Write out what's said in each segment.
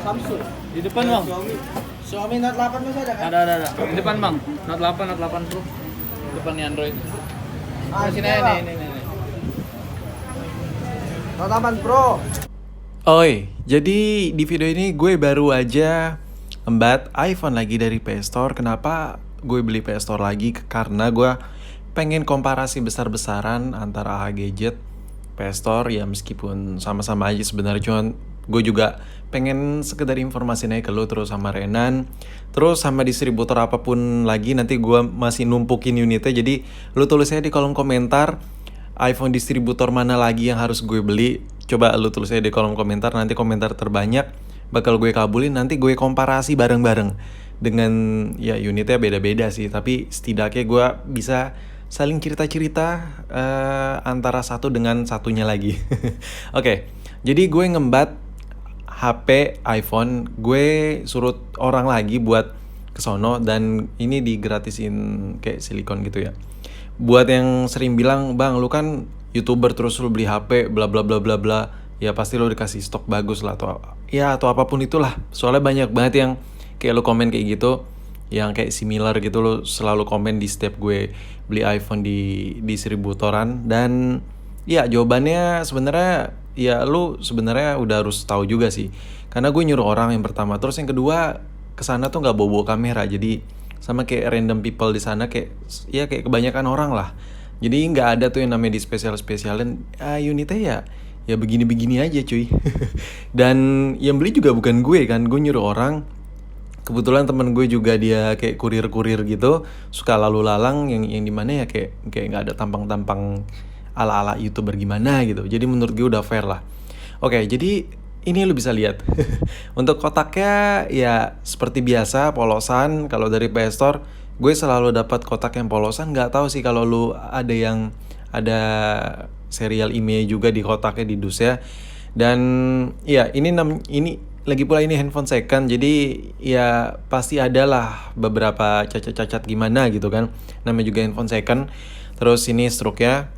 Samsung. Di depan bang. Xiaomi Note 8 masih ada kan? Ada. Di depan bang. Note 8, Note 8 Pro. Depan nih Android. Sini iya, aja Bang. nih. Note 8 Pro. Oi, jadi di video ini gue baru aja ngembat iPhone lagi dari PS Store. Kenapa gue beli PS Store lagi? Karena gue pengen komparasi besar-besaran antara AH Gadget, PS Store. Ya meskipun sama-sama aja sebenarnya, cuman gue juga pengen sekedar informasi aja ke lu, terus sama Renan, terus sama distributor apapun lagi. Nanti gue masih numpukin unitnya, jadi lu tulis aja di kolom komentar iPhone distributor mana lagi yang harus gue beli. Coba lu tulis aja di kolom komentar, nanti komentar terbanyak bakal gue kabulin. Nanti gue komparasi bareng-bareng dengan ya unitnya beda-beda sih, tapi setidaknya gue bisa saling cerita-cerita antara satu dengan satunya lagi. Oke, jadi gue ngembat HP iPhone, gue surut orang lagi buat kesono, dan ini digratisin kayak silikon gitu ya. Buat yang sering bilang, "Bang, lu kan YouTuber terus lu beli HP bla bla bla bla bla." Ya pasti lu dikasih stok bagus lah atau apapun itulah. Soalnya banyak banget yang kayak lu komen kayak gitu, yang kayak similar gitu, lu selalu komen di setiap gue beli iPhone di distributoran. Dan ya jawabannya sebenarnya ya lu sebenarnya udah harus tahu juga sih. Karena gue nyuruh orang yang pertama, terus yang kedua kesana tuh nggak bawa kamera, jadi sama kayak random people di sana, kayak ya kayak kebanyakan orang lah. Jadi nggak ada tuh yang namanya di spesialin unitnya ya begini-begini aja cuy. Dan yang beli juga bukan gue kan, gue nyuruh orang. Kebetulan temen gue juga dia kayak kurir-kurir gitu, suka lalu lalang yang dimana ya kayak nggak ada tampang-tampang ala-ala YouTuber gimana gitu. Jadi menurut gue udah fair lah. Oke, jadi ini lu bisa lihat. Untuk kotaknya ya seperti biasa polosan. Kalau dari PS Store gue selalu dapat kotak yang polosan. Nggak tahu sih kalau lu ada serial IMEI juga di kotaknya di dus ya. Dan ya ini lagi pula ini handphone second, jadi ya pasti adalah beberapa cacat-cacat gimana gitu kan. Namanya juga handphone second. Terus ini stroke-nya.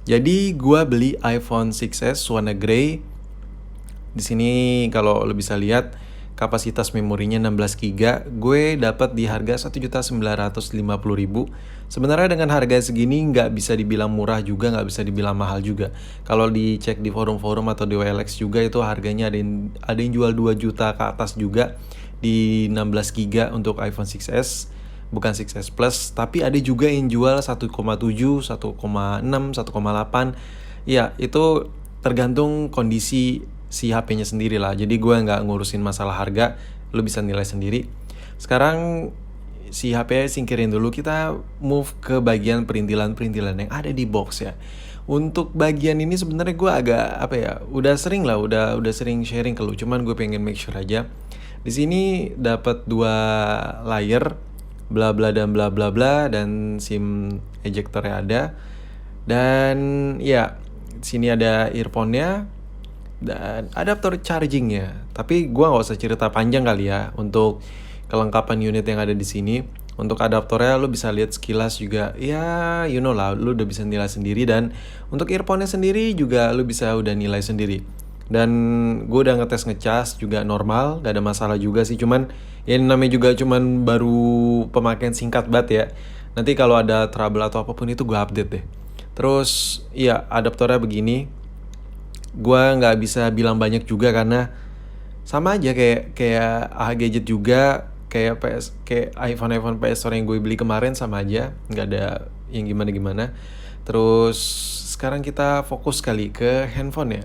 Jadi gua beli iPhone 6s warna grey. Di sini kalau lo bisa lihat kapasitas memorinya 16 GB, gue dapat di harga 1.950.000. Sebenarnya dengan harga segini nggak bisa dibilang murah juga, nggak bisa dibilang mahal juga. Kalau dicek di forum-forum atau di OLX juga itu harganya ada yang jual 2 juta ke atas juga di 16 GB untuk iPhone 6s, bukan 6s Plus, tapi ada juga yang jual 1,7, 1,6, 1,8. Ya, itu tergantung kondisi si HP-nya sendiri lah. Jadi gue nggak ngurusin masalah harga, lu bisa nilai sendiri. Sekarang si HP singkirin dulu, kita move ke bagian perintilan-perintilan yang ada di box ya. Untuk bagian ini sebenarnya gue agak udah sering sharing ke lu, cuman gue pengen make sure aja. Di sini dapat 2 layer, bla bla dan bla bla bla, dan SIM ejectornya ada. Dan ya, sini ada earphone-nya dan adaptor chargingnya. Tapi gua nggak usah cerita panjang kali ya untuk kelengkapan unit yang ada di sini. Untuk adaptornya lu bisa lihat sekilas juga, ya you know lah, lu udah bisa nilai sendiri. Dan untuk earphone-nya sendiri juga lu bisa udah nilai sendiri. Dan gue udah ngecas juga normal, gak ada masalah juga sih. Cuman ya namanya juga cuman baru pemakaian singkat banget ya. Nanti kalau ada trouble atau apapun itu gue update deh. Terus ya adaptornya begini. Gua nggak bisa bilang banyak juga karena sama aja kayak AH Gadget juga, kayak iPhone PS Store yang gue beli kemarin sama aja, nggak ada yang gimana-gimana. Terus sekarang kita fokus kali ke handphone ya.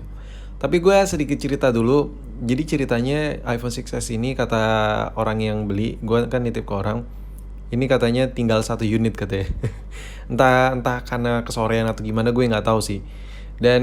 Tapi gue sedikit cerita dulu. Jadi ceritanya iPhone 6s ini, kata orang yang beli, gue kan nitip ke orang, ini katanya tinggal 1 unit katanya. entah karena kesorean atau gimana, gue nggak tahu sih. Dan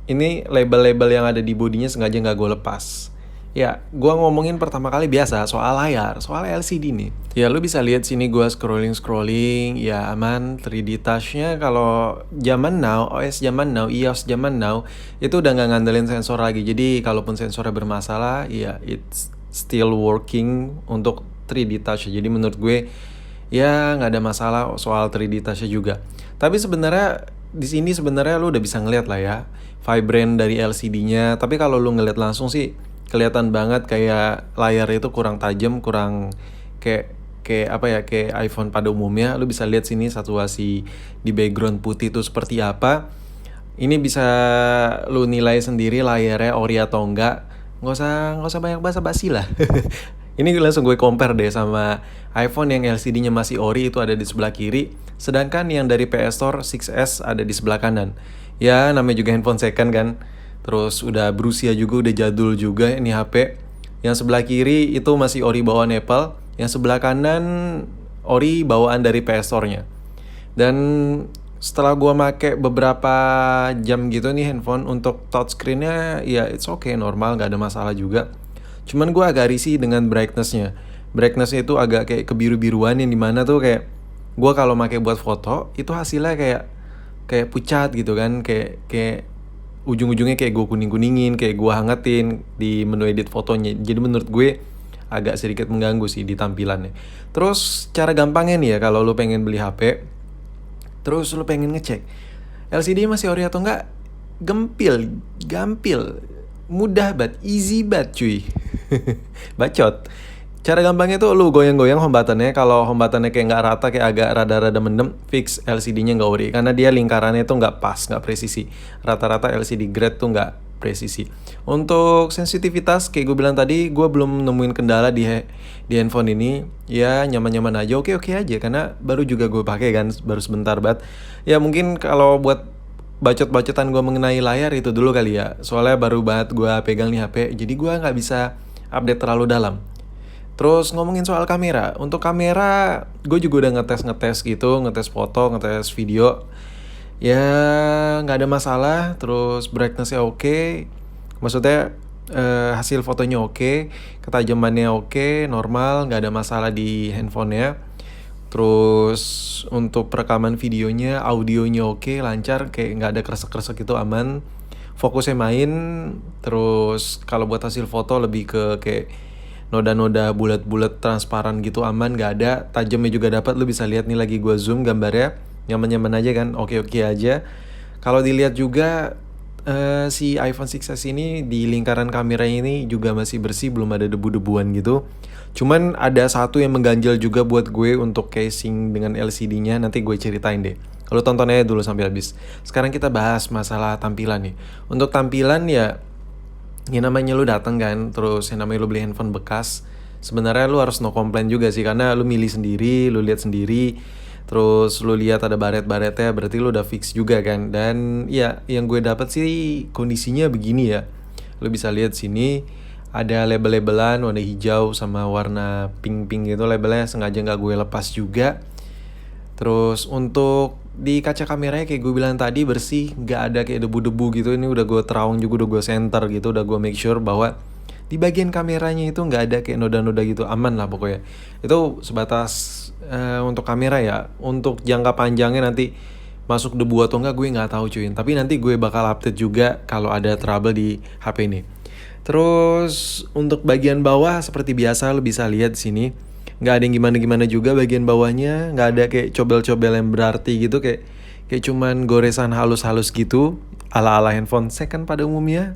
ini label-label yang ada di bodinya sengaja nggak gue lepas. Ya, gue ngomongin pertama kali biasa soal layar, soal LCD nih. Ya, lu bisa lihat sini gue scrolling, ya aman. 3D touch-nya kalau zaman now, OS zaman now, iOS zaman now, itu udah nggak ngandelin sensor lagi. Jadi, kalaupun sensornya bermasalah, ya it's still working untuk 3D touch. Jadi menurut gue, ya nggak ada masalah soal 3D touch-nya juga. Tapi sebenarnya di sini sebenarnya lu udah bisa ngeliat lah ya vibrant dari LCD-nya. Tapi kalau lu ngeliat langsung sih kelihatan banget kayak layar itu kurang tajam, kurang kayak kayak apa ya, kayak iPhone pada umumnya. Lu bisa lihat sini saturasi di background putih itu seperti apa. Ini bisa lu nilai sendiri layarnya ori atau enggak. Nggak usah banyak basa-basi lah. Ini langsung gue compare deh sama iPhone yang LCD-nya masih ori, itu ada di sebelah kiri. Sedangkan yang dari PS Store 6S ada di sebelah kanan. Ya namanya juga handphone second kan. Terus udah berusia juga, udah jadul juga ini HP. Yang sebelah kiri itu masih ori bawaan Apple. Yang sebelah kanan ori bawaan dari PS Store-nya. Dan setelah gua make beberapa jam gitu nih handphone, untuk touchscreen-nya ya it's okay, normal, nggak ada masalah juga. Cuman gua agak risih dengan brightness-nya. Brightness-nya itu agak kayak kebiru-biruan, yang dimana tuh kayak gua kalau make buat foto itu hasilnya kayak pucat gitu kan, kayak ujung-ujungnya kayak gue kuning-kuningin, kayak gue hangetin di menu edit fotonya. Jadi menurut gue agak sedikit mengganggu sih di tampilannya. Terus cara gampangnya nih ya, kalau lu pengen beli HP, terus lu pengen ngecek LCD masih ori atau enggak, gampil, mudah banget, easy banget cuy. Bacot. Cara gampangnya tuh lu goyang-goyang home button-nya. Kalau home button-nya kayak nggak rata, kayak agak rada-rada mendem, fix LCD-nya nggak ori. Karena dia lingkarannya tuh nggak pas, nggak presisi. Rata-rata LCD grade tuh nggak presisi. Untuk sensitivitas, kayak gue bilang tadi, gue belum nemuin kendala di handphone ini. Ya nyaman-nyaman aja, oke aja. Karena baru juga gue pakai kan, baru sebentar banget. Ya mungkin kalau buat bacot-bacotan gue mengenai layar itu dulu kali ya. Soalnya baru banget gue pegang nih HP, jadi gue nggak bisa update terlalu dalam. Terus ngomongin soal kamera, untuk kamera gue juga udah ngetes gitu, ngetes foto, ngetes video. Ya nggak ada masalah, terus brightness-nya oke. Maksudnya hasil fotonya oke, ketajamannya oke, normal, nggak ada masalah di handphonenya. Terus untuk perekaman videonya, audionya oke, lancar, kayak nggak ada kresek-kresek itu, aman. Fokusnya main, terus kalau buat hasil foto lebih ke kayak noda-noda bulat-bulat transparan gitu, aman, nggak ada. Tajamnya juga dapat, lu bisa lihat nih lagi gua zoom gambarnya, nyaman-nyaman aja kan, oke aja. Kalau dilihat juga si iPhone 6s ini di lingkaran kamera ini juga masih bersih, belum ada debu-debuan gitu. Cuman ada satu yang mengganjal juga buat gue untuk casing dengan LCD-nya, nanti gue ceritain deh. Kalau tonton aja dulu sampai habis. Sekarang kita bahas masalah tampilan nih. Untuk tampilan ya, yang namanya lu datang kan, terus yang namanya lu beli handphone bekas, sebenarnya lu harus no complain juga sih, karena lu milih sendiri, lu lihat sendiri, terus lu lihat ada baret-baretnya, berarti lu udah fix juga kan. Dan ya yang gue dapat sih kondisinya begini ya, lu bisa lihat sini ada label-labelan warna hijau sama warna pink gitu, labelnya sengaja nggak gue lepas juga. Terus untuk di kaca kameranya kayak gue bilang tadi bersih, nggak ada kayak debu-debu gitu. Ini udah gue terawang juga, udah gue center gitu, udah gue make sure bahwa di bagian kameranya itu nggak ada kayak noda-noda gitu, aman lah pokoknya. Itu sebatas untuk kamera ya. Untuk jangka panjangnya nanti masuk debu atau enggak gue nggak tahu cuy. Tapi nanti gue bakal update juga kalau ada trouble di HP ini. Terus untuk bagian bawah seperti biasa lo bisa lihat di sini. Nggak ada yang gimana-gimana juga bagian bawahnya, nggak ada kayak cobel-cobel yang berarti gitu, kayak cuman goresan halus-halus gitu ala-ala handphone second pada umumnya.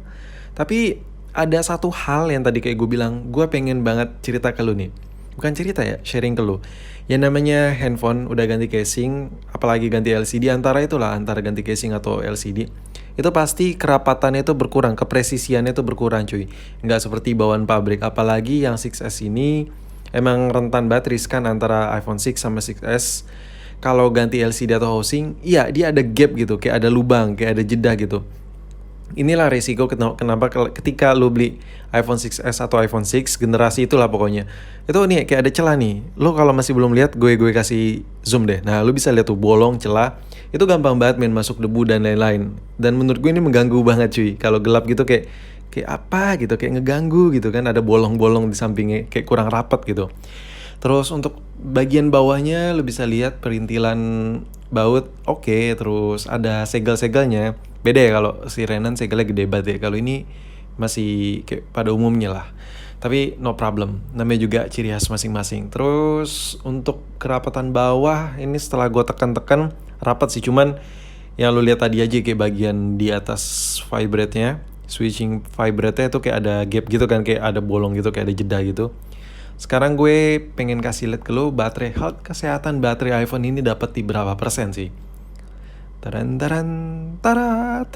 Tapi ada satu hal yang tadi kayak gue bilang, gue pengen banget cerita ke lu nih. Bukan cerita ya, sharing ke lu. Yang namanya handphone udah ganti casing, apalagi ganti LCD, antara ganti casing atau LCD, itu pasti kerapatannya itu berkurang, kepresisiannya itu berkurang cuy. Nggak seperti bawaan pabrik, apalagi yang 6S ini emang rentan banget riskan antara iPhone 6 sama 6S. Kalau ganti LCD atau housing, iya dia ada gap gitu, kayak ada lubang, kayak ada jeda gitu. Inilah resiko kenapa ketika lu beli iPhone 6s atau iPhone 6 generasi itulah pokoknya, itu nih kayak ada celah nih. Lu kalau masih belum lihat, gue kasih zoom deh. Nah lu bisa lihat tuh bolong, celah. Itu gampang banget main masuk debu dan lain-lain. Dan menurut gue ini mengganggu banget cuy. Kalau gelap gitu kayak apa gitu, kayak ngeganggu gitu kan, ada bolong-bolong di sampingnya, kayak kurang rapat gitu. Terus untuk bagian bawahnya lu bisa lihat perintilan baut, oke. Terus ada segel-segelnya. Beda ya, kalau si Renan segelnya gede banget ya. Kalau ini masih kayak pada umumnya lah. Tapi no problem, namanya juga ciri khas masing-masing. Terus untuk kerapatan bawah ini setelah gue tekan-tekan rapat sih. Cuman yang lu lihat tadi aja kayak bagian di atas vibrate-nya switching vibrate-nya tuh kayak ada gap gitu kan, kayak ada bolong gitu, kayak ada jeda gitu. Sekarang gue pengen kasih lihat ke lo baterai health, kesehatan baterai iPhone ini dapat di berapa persen sih. Taran taran tarat.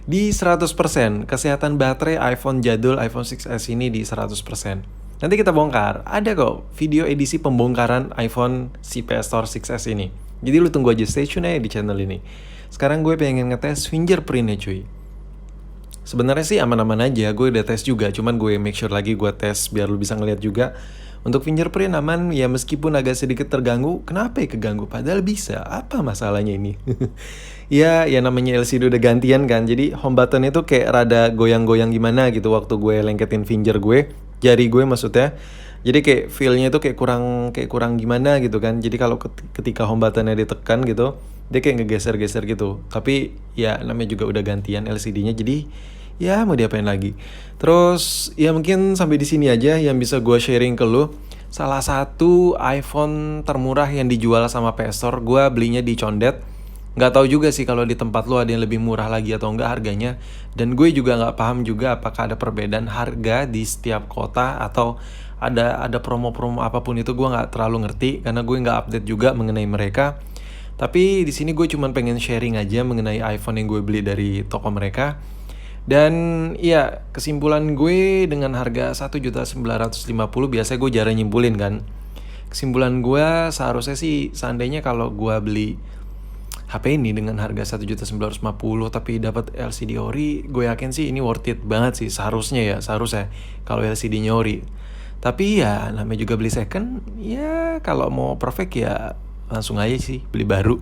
Di 100%, kesehatan baterai iPhone jadul iPhone 6s ini di 100%. Nanti kita bongkar, ada kok video edisi pembongkaran iPhone si PS Store 6s ini. Jadi lu tunggu aja, stay tune aja di channel ini. Sekarang gue pengen ngetes fingerprintnya cuy. Sebenarnya sih aman-aman aja, gue udah tes juga, cuman gue make sure lagi gue tes biar lu bisa ngeliat juga. Untuk fingerprint aman, ya meskipun agak sedikit terganggu. Kenapa ya keganggu? Padahal bisa, apa masalahnya ini? Ya namanya LCD udah gantian kan, jadi home button itu kayak rada goyang-goyang gimana gitu waktu gue lengketin finger gue, jari gue maksudnya. Jadi kayak feel-nya itu kayak kurang gimana gitu kan. Jadi kalau ketika home buttonnya ditekan gitu, dia kayak ngegeser-geser gitu. Tapi ya namanya juga udah gantian LCD-nya, jadi ya mau diapain lagi. Terus ya mungkin sampai di sini aja yang bisa gue sharing ke lu. Salah satu iPhone termurah yang dijual sama PS Store, gue belinya di Condet. Nggak tahu juga sih kalau di tempat lu ada yang lebih murah lagi atau enggak harganya. Dan gue juga nggak paham juga apakah ada perbedaan harga di setiap kota atau ada promo-promo apapun itu, gue nggak terlalu ngerti karena gue nggak update juga mengenai mereka. Tapi di sini gue cuma pengen sharing aja mengenai iPhone yang gue beli dari toko mereka. Dan iya, kesimpulan gue dengan harga 1.950.000, biasanya gue jarang nyimpulin kan. Kesimpulan gue seharusnya sih seandainya kalau gue beli HP ini dengan harga 1.950.000 tapi dapat LCD ori, gue yakin sih ini worth it banget sih seharusnya kalau LCD-nya ori. Tapi ya namanya juga beli second, ya kalau mau perfect ya langsung aja sih beli baru.